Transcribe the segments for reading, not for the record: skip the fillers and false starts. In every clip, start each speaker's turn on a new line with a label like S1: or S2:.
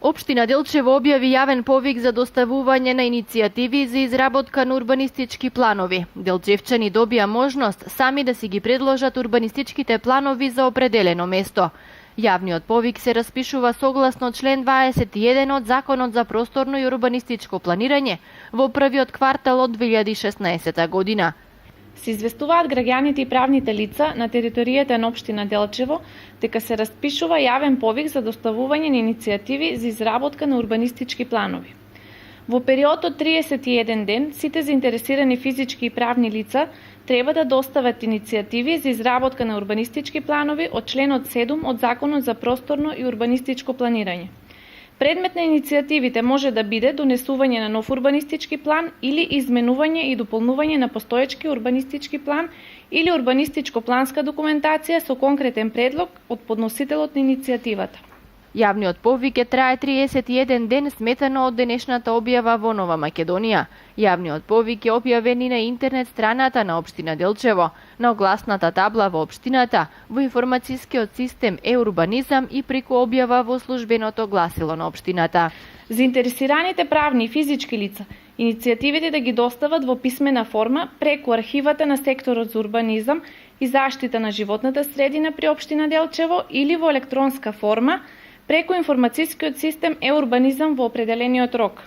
S1: Општина Делчево објави јавен повик за доставување на иницијативи за изработка на урбанистички планови. Делчевчани добија можност сами да си ги предложат урбанистичките планови за определено место. Јавниот повик се распишува согласно член 21 од Законот за просторно и урбанистичко планирање во првиот квартал од 2016 година.
S2: Се известуваат граѓаните и правните лица на територијата на општина Делчево дека се распишува јавен повик за доставување на иницијативи за изработка на урбанистички планови. Во период од 31 ден, сите заинтересирани физички и правни лица треба да достават иницијативи за изработка на урбанистички планови од членот 7 од Законот за просторно и урбанистичко планирање. Предмет на иницијативите може да биде донесување на нов урбанистички план или изменување и дополнување на постоечки урбанистички план или урбанистичко-планска документација со конкретен предлог од подносителот на иницијативата.
S1: Јавниот повик трае 31 ден сметано од денешната објава во Нова Македонија. Јавниот повик е објавен и на интернет страната на општина Делчево, на огласната табла во општината, во информацијскиот систем Е-урбанизам и преку објава во службеното гласило на општината.
S2: Заинтересираните правни и физички лица иницијативите да ги достават во писмена форма преку архивата на секторот за урбанизам и заштита на животната средина при општина Делчево или во електронска форма преку информацијскиот систем Е-урбанизам во определениот рок.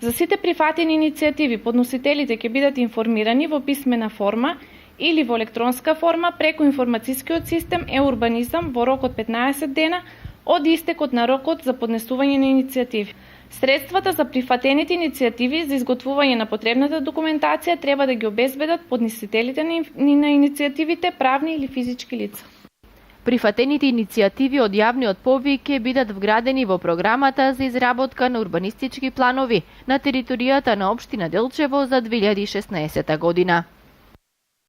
S2: За сите прифатени иницијативи подносителите ќе бидат информирани во писмена форма или во електронска форма преку информацијскиот систем Е-урбанизам во рок од 15 дена од истекот на рокот за поднесување на иницијативи. Средствата за прифатените иницијативи за изготвување на потребната документација треба да ги обезбедат подносителите на иницијативите, правни или физички лица.
S1: Прифатените иницијативи од јавниот повик ќе бидат вградени во програмата за изработка на урбанистички планови на територијата на општина Делчево за 2016 година.